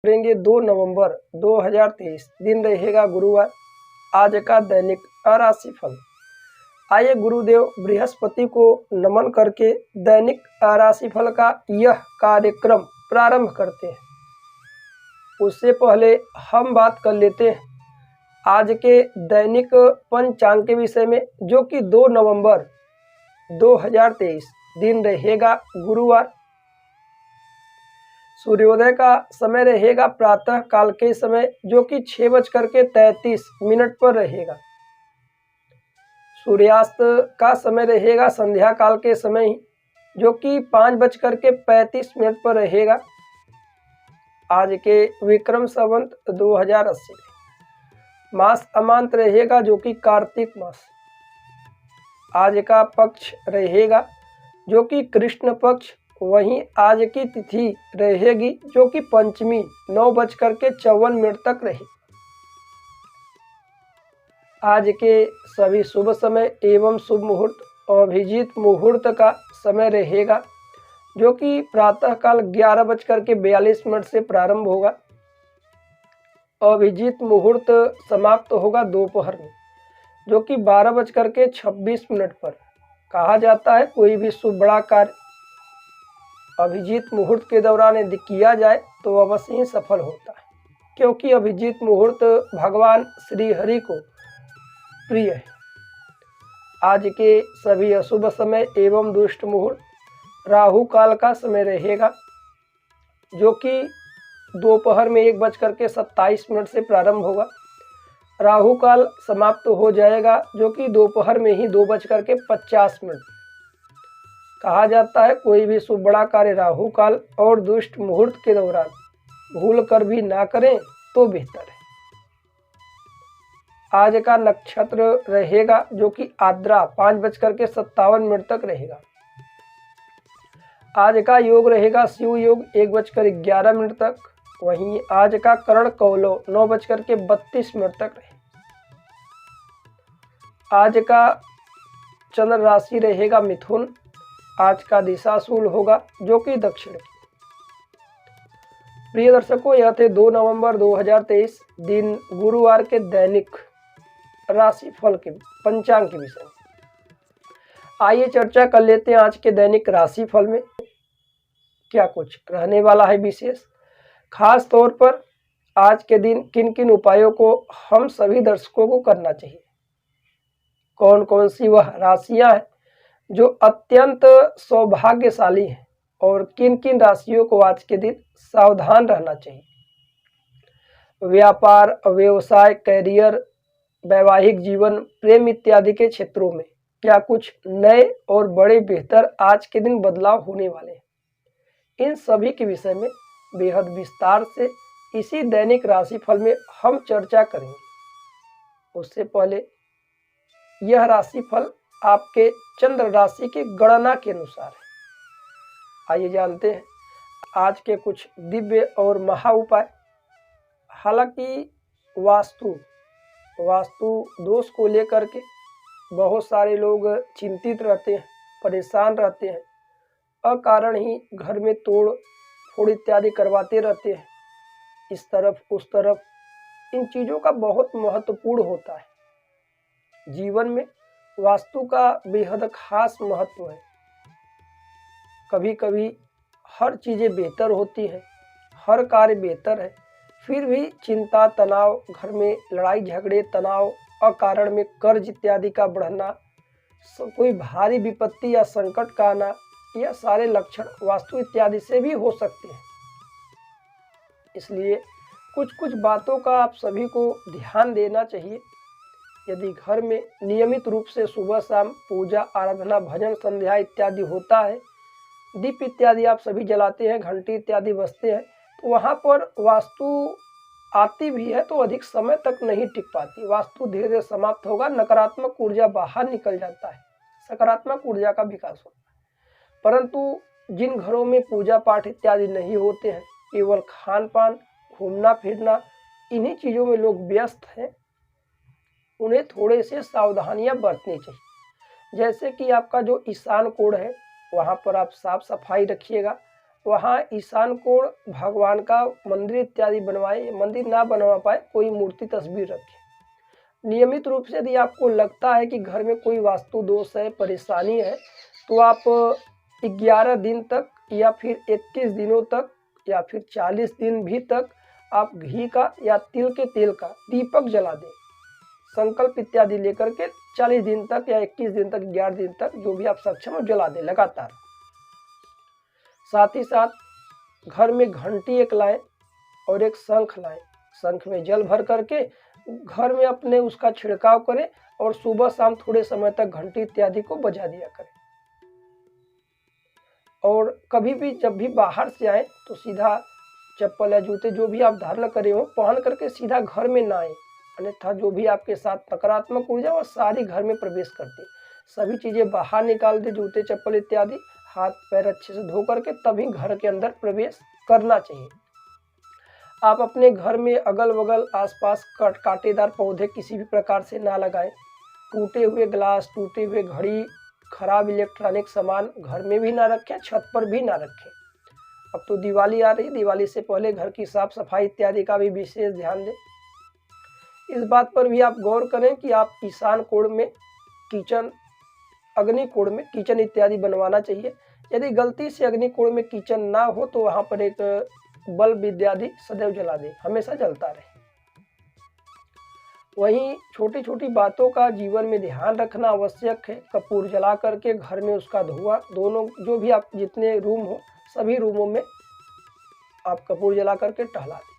करेंगे 2 नवंबर 2023, दिन रहेगा गुरुवार। आज का दैनिक राशिफल। आइए गुरुदेव बृहस्पति को नमन करके दैनिक राशिफल का यह कार्यक्रम प्रारंभ करते हैं। उससे पहले हम बात कर लेते हैं आज के दैनिक पंचांग के विषय में, जो कि 2 नवंबर 2023 दिन रहेगा गुरुवार। सूर्योदय का समय रहेगा प्रातः काल के समय, जो कि 6:33 पर रहेगा। सूर्यास्त का समय रहेगा संध्या काल के समय ही, जो कि 5:35 पर रहेगा। आज के विक्रम संवत 2080 मास अमांत रहेगा, जो कि कार्तिक मास। आज का पक्ष रहेगा जो कि कृष्ण पक्ष। वहीं आज की तिथि रहेगी जो कि पंचमी 9:54 तक रहेगी। आज के सभी शुभ समय एवं शुभ मुहूर्त अभिजीत मुहूर्त का समय रहेगा, जो कि प्रातःकाल 11:42 से प्रारंभ होगा। अभिजीत मुहूर्त समाप्त होगा दोपहर में, जो कि 12:26 पर। कहा जाता है कोई भी शुभ बड़ा कार्य अभिजीत मुहूर्त के दौरान यदि किया जाए तो अवश्य ही सफल होता है, क्योंकि अभिजीत मुहूर्त भगवान श्री हरि को प्रिय है। आज के सभी अशुभ समय एवं दुष्ट मुहूर्त राहु काल का समय रहेगा, जो कि दोपहर में 1:27 से प्रारंभ होगा। राहु काल समाप्त हो जाएगा, जो कि दोपहर में ही 2:50। कहा जाता है कोई भी शुभ बड़ा कार्य राहु काल और दुष्ट मुहूर्त के दौरान भूल कर भी ना करें तो बेहतर है। आज का नक्षत्र रहेगा जो कि आद्रा 5:57 तक रहेगा। आज का योग रहेगा शिव योग 1:11 तक। वहीं आज का करण कौलो 9:32 तक रहेगा। आज का चंद्र राशि रहेगा मिथुन। आज का दिशाशूल होगा जो कि दक्षिण की। प्रिय दर्शकों, यह थे 2 नवंबर 2023 दिन गुरुवार के दैनिक राशिफल के पंचांग के विषय में। आइए चर्चा कर लेते हैं आज के दैनिक राशिफल में क्या कुछ रहने वाला है विशेष। खास तौर पर आज के दिन किन किन उपायों को हम सभी दर्शकों को करना चाहिए, कौन कौन सी वह राशियां हैं जो अत्यंत सौभाग्यशाली हैं, और किन किन राशियों को आज के दिन सावधान रहना चाहिए। व्यापार, व्यवसाय, कैरियर, वैवाहिक जीवन, प्रेम इत्यादि के क्षेत्रों में क्या कुछ नए और बड़े बेहतर आज के दिन बदलाव होने वाले हैं, इन सभी के विषय में बेहद विस्तार से इसी दैनिक राशिफल में हम चर्चा करेंगे। उससे पहले यह राशिफल आपके चंद्र राशि की गणना के अनुसार है। आइए जानते हैं आज के कुछ दिव्य और महा उपाय। हालांकि वास्तु दोष को लेकर के बहुत सारे लोग चिंतित रहते हैं, परेशान रहते हैं, अकारण ही घर में तोड़ फोड़ इत्यादि करवाते रहते हैं, इस तरफ उस तरफ। इन चीज़ों का बहुत महत्वपूर्ण होता है। जीवन में वास्तु का बेहद खास महत्व है। कभी कभी हर चीज़ें बेहतर होती हैं, हर कार्य बेहतर है, फिर भी चिंता, तनाव, घर में लड़ाई झगड़े, तनाव, अकारण में कर्ज इत्यादि का बढ़ना, कोई भारी विपत्ति या संकट का आना, यह सारे लक्षण वास्तु इत्यादि से भी हो सकते हैं। इसलिए कुछ कुछ बातों का आप सभी को ध्यान देना चाहिए। यदि घर में नियमित रूप से सुबह शाम पूजा, आराधना, भजन, संध्या इत्यादि होता है, दीप इत्यादि आप सभी जलाते हैं, घंटी इत्यादि बजते हैं, तो वहाँ पर वास्तु आती भी है तो अधिक समय तक नहीं टिक पाती। वास्तु धीरे धीरे समाप्त होगा, नकारात्मक ऊर्जा बाहर निकल जाता है, सकारात्मक ऊर्जा का विकास होता है। परंतु जिन घरों में पूजा पाठ इत्यादि नहीं होते हैं, केवल खान पान, घूमना फिरना, इन्हीं चीज़ों में लोग व्यस्त हैं, उन्हें थोड़े से सावधानियां बरतनी चाहिए। जैसे कि आपका जो ईशान कोण है, वहाँ पर आप साफ सफाई रखिएगा, वहाँ ईशान कोण भगवान का मंदिर इत्यादि बनवाएं। मंदिर ना बनवा पाए कोई मूर्ति तस्वीर रखें। नियमित रूप से यदि आपको लगता है कि घर में कोई वास्तु दोष है, परेशानी है, तो आप 11 दिन तक या फिर 21 दिनों तक या फिर 40 दिन भी तक आप घी का या तिल के तेल का दीपक जला दें। संकल्प इत्यादि लेकर के 40 दिन तक या 21 दिन तक, 11 दिन तक, जो भी आप सक्षम हो, जला दें लगातार। साथ ही साथ घर में घंटी एक लाएं और एक शंख लाएं। शंख में जल भर करके घर में अपने उसका छिड़काव करें और सुबह शाम थोड़े समय तक घंटी इत्यादि को बजा दिया करें। और कभी भी जब भी बाहर से आए तो सीधा चप्पल या जूते जो भी आप धारण करे हो पहन करके सीधा घर में ना आए, अन्यथा जो भी आपके साथ नकारात्मक ऊर्जा और सारी घर में प्रवेश करती है। सभी चीज़ें बाहर निकाल दे, जूते चप्पल इत्यादि, हाथ पैर अच्छे से धो करके तभी घर के अंदर प्रवेश करना चाहिए। आप अपने घर में अगल बगल आसपास कांटेदार पौधे किसी भी प्रकार से ना लगाएं। टूटे हुए ग्लास, टूटे हुए घड़ी, खराब इलेक्ट्रॉनिक सामान घर में भी ना रखें, छत पर भी ना रखें। अब तो दिवाली आ रही है, दिवाली से पहले घर की साफ सफाई इत्यादि का भी विशेष ध्यान दें। इस बात पर भी आप गौर करें कि आप ईशान कोण में किचन, अग्नि कोण में किचन इत्यादि बनवाना चाहिए। यदि गलती से अग्नि कोण में किचन ना हो तो वहाँ पर एक बल्ब इत्यादि सदैव जला दें, हमेशा जलता रहे। वहीं छोटी छोटी बातों का जीवन में ध्यान रखना आवश्यक है। कपूर जला करके घर में उसका धुआं, दोनों जो भी आप जितने रूम हो सभी रूमों में आप कपूर जला करके टहला दें।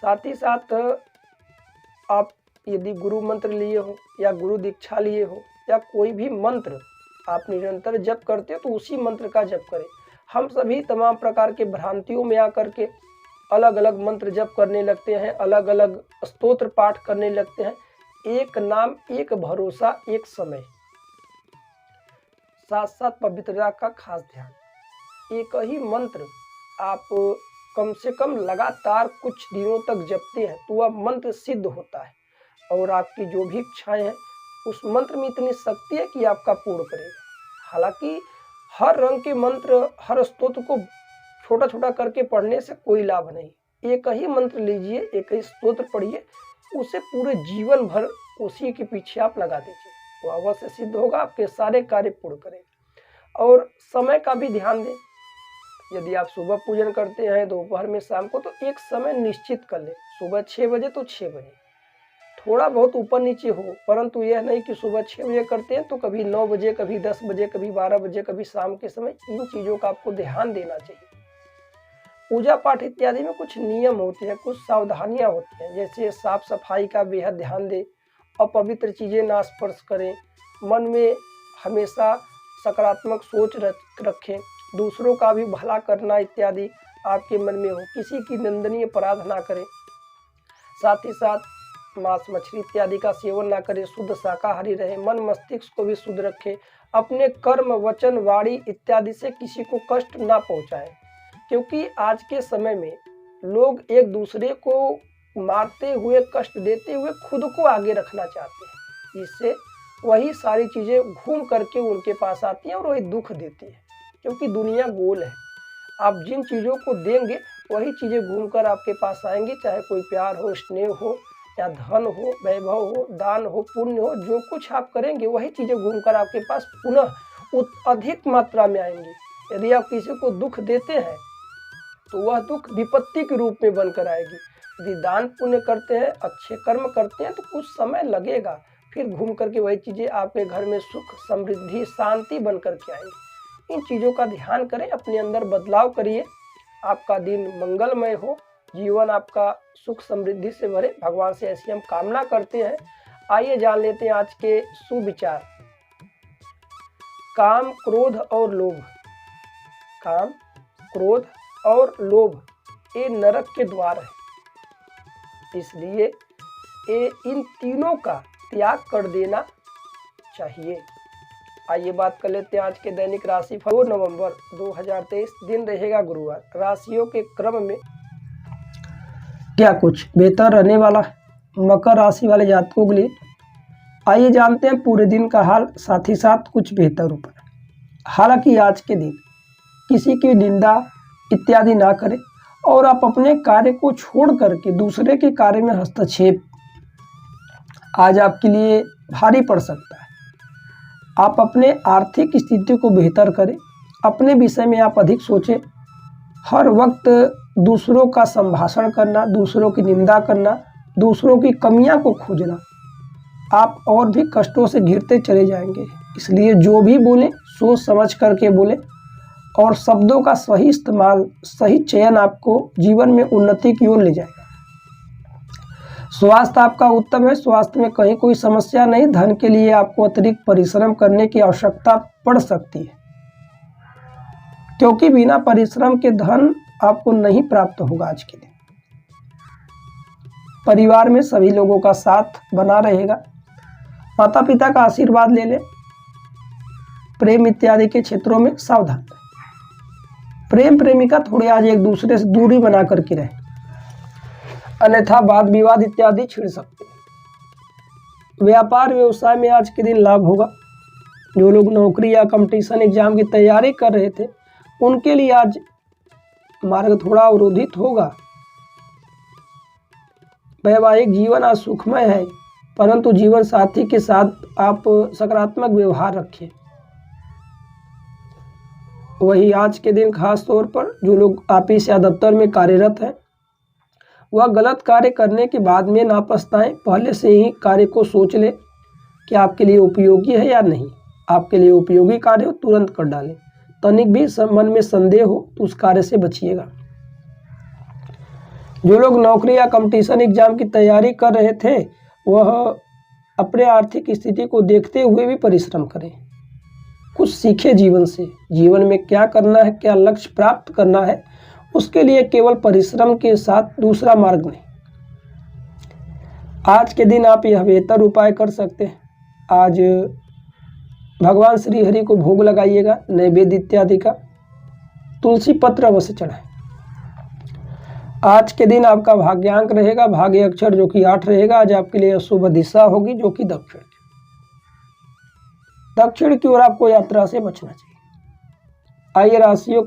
साथ ही साथ आप यदि गुरु मंत्र लिए हो या गुरु दीक्षा लिए हो या कोई भी मंत्र आप निरंतर जप करते हो तो उसी मंत्र का जप करें। हम सभी तमाम प्रकार के भ्रांतियों में आकर के अलग अलग मंत्र जप करने लगते हैं, अलग अलग स्तोत्र पाठ करने लगते हैं। एक नाम, एक भरोसा, एक समय, साथ साथ पवित्रता का खास ध्यान। एक ही मंत्र आप कम से कम लगातार कुछ दिनों तक जपते हैं तो वह मंत्र सिद्ध होता है और आपकी जो भी इच्छाएं हैं उस मंत्र में इतनी शक्ति है कि आपका पूर्ण करेगा। हालांकि हर रंग के मंत्र, हर स्तोत्र को छोटा छोटा करके पढ़ने से कोई लाभ नहीं। एक ही मंत्र लीजिए, एक ही स्तोत्र पढ़िए, उसे पूरे जीवन भर उसी के पीछे आप लगा दीजिए, वो अवश्य सिद्ध होगा, आपके सारे कार्य पूर्ण करेगा। और समय का भी ध्यान दें। यदि आप सुबह पूजन करते हैं, दोपहर में, शाम को, तो एक समय निश्चित कर लें। सुबह 6 बजे तो 6 बजे, थोड़ा बहुत ऊपर नीचे हो, परंतु यह नहीं कि सुबह 6 बजे करते हैं तो कभी 9 बजे, कभी 10 बजे, कभी 12 बजे, कभी शाम के समय। इन चीज़ों का आपको ध्यान देना चाहिए। पूजा पाठ इत्यादि में कुछ नियम होते हैं, कुछ सावधानियां होती हैं, जैसे साफ सफाई का बेहद ध्यान दें, अपवित्र चीज़ें ना स्पर्श करें, मन में हमेशा सकारात्मक सोच रखें, दूसरों का भी भला करना इत्यादि आपके मन में हो, किसी की निंदनीय अपराध ना करें। साथ ही साथ मांस मछली इत्यादि का सेवन ना करें, शुद्ध शाकाहारी रहे, मन मस्तिष्क को भी शुद्ध रखें, अपने कर्म, वचन, वाणी इत्यादि से किसी को कष्ट ना पहुंचाएं। क्योंकि आज के समय में लोग एक दूसरे को मारते हुए, कष्ट देते हुए खुद को आगे रखना चाहते हैं। इससे वही सारी चीज़ें घूम करके उनके पास आती हैं और वही दुख देती है। क्योंकि दुनिया गोल है, आप जिन चीज़ों को देंगे वही चीज़ें घूमकर आपके पास आएंगी, चाहे कोई प्यार हो, स्नेह हो, या धन हो, वैभव हो, दान हो, पुण्य हो, जो कुछ आप करेंगे वही चीज़ें घूमकर आपके पास पुनः अधिक मात्रा में आएंगी। यदि आप किसी को दुख देते हैं तो वह दुख विपत्ति के रूप में बनकर आएगी। यदि दान पुण्य करते हैं, अच्छे कर्म करते हैं तो कुछ समय लगेगा, फिर घूम करके वही चीज़ें आपके घर में सुख, समृद्धि, शांति बन करके आएंगी। इन चीज़ों का ध्यान करें, अपने अंदर बदलाव करिए। आपका दिन मंगलमय हो, जीवन आपका सुख समृद्धि से भरे, भगवान से ऐसी हम कामना करते हैं। आइए जान लेते हैं आज के सुविचार। काम, क्रोध और लोभ। काम, क्रोध और लोभ ये नरक के द्वार है, इसलिए ये इन तीनों का त्याग कर देना चाहिए। आइए बात कर लेते हैं आज के दैनिक राशि फल। 2 नवंबर 2023, दिन रहेगा गुरुवार। राशियों के क्रम में क्या कुछ बेहतर रहने वाला है मकर राशि वाले जातकों के लिए। आइए जानते हैं पूरे दिन का हाल, साथ ही साथ कुछ बेहतर ऊपर। हालांकि आज के दिन किसी की निंदा इत्यादि ना करें और आप अपने कार्य को छोड़ करके दूसरे के कार्य में हस्तक्षेप आज आपके लिए भारी पड़ सकता है। आप अपने आर्थिक स्थिति को बेहतर करें, अपने विषय में आप अधिक सोचें। हर वक्त दूसरों का संभाषण करना, दूसरों की निंदा करना, दूसरों की कमियां को खोजना, आप और भी कष्टों से घिरते चले जाएंगे। इसलिए जो भी बोलें सोच समझ करके बोलें और शब्दों का सही इस्तेमाल, सही चयन आपको जीवन में उन्नति की ओर ले जाएगा। स्वास्थ्य आपका उत्तम है, स्वास्थ्य में कहीं कोई समस्या नहीं। धन के लिए आपको अतिरिक्त परिश्रम करने की आवश्यकता पड़ सकती है, क्योंकि बिना परिश्रम के धन आपको नहीं प्राप्त होगा। आज के दिन परिवार में सभी लोगों का साथ बना रहेगा। माता पिता का आशीर्वाद ले लें। प्रेम इत्यादि के क्षेत्रों में सावधान रहें। प्रेम प्रेमिका थोड़े आज एक दूसरे से दूरी बना करके रहें, अन्यथा वाद विवाद इत्यादि छिड़ सकते हैं। व्यापार व्यवसाय में आज के दिन लाभ होगा। जो लोग नौकरी या कंपटीशन एग्जाम की तैयारी कर रहे थे उनके लिए आज मार्ग थोड़ा अवरोधित होगा। वैवाहिक जीवन आज सुखमय है, परंतु जीवन साथी के साथ आप सकारात्मक व्यवहार रखें। वही आज के दिन खास तौर पर जो लोग ऑफिस या दफ्तर में कार्यरत हैं वह गलत कार्य करने के बाद में ना पछताएं। पहले से ही कार्य को सोच लें कि आपके लिए उपयोगी है या नहीं। आपके लिए उपयोगी कार्य हो तुरंत कर डालें। तनिक भी मन में संदेह हो तो उस कार्य से बचिएगा। जो लोग नौकरी या कंपटीशन एग्जाम की तैयारी कर रहे थे वह अपने आर्थिक स्थिति को देखते हुए भी परिश्रम करें। कुछ सीखे जीवन से, जीवन में क्या करना है, क्या लक्ष्य प्राप्त करना है, उसके लिए केवल परिश्रम के साथ दूसरा मार्ग नहीं। आज के दिन आप यह बेहतर उपाय कर सकते हैं। आज भगवान श्री हरि को भोग लगाइएगा, नैवेद्य इत्यादि का। तुलसी पत्र अवश्य चढ़ाएं। आज के दिन आपका भाग्यांक रहेगा, भाग्य अक्षर जो कि 8 रहेगा। आज आपके लिए शुभ दिशा होगी जो कि दक्षिण की ओर आपको यात्रा से बचना चाहिए। आइए राशियों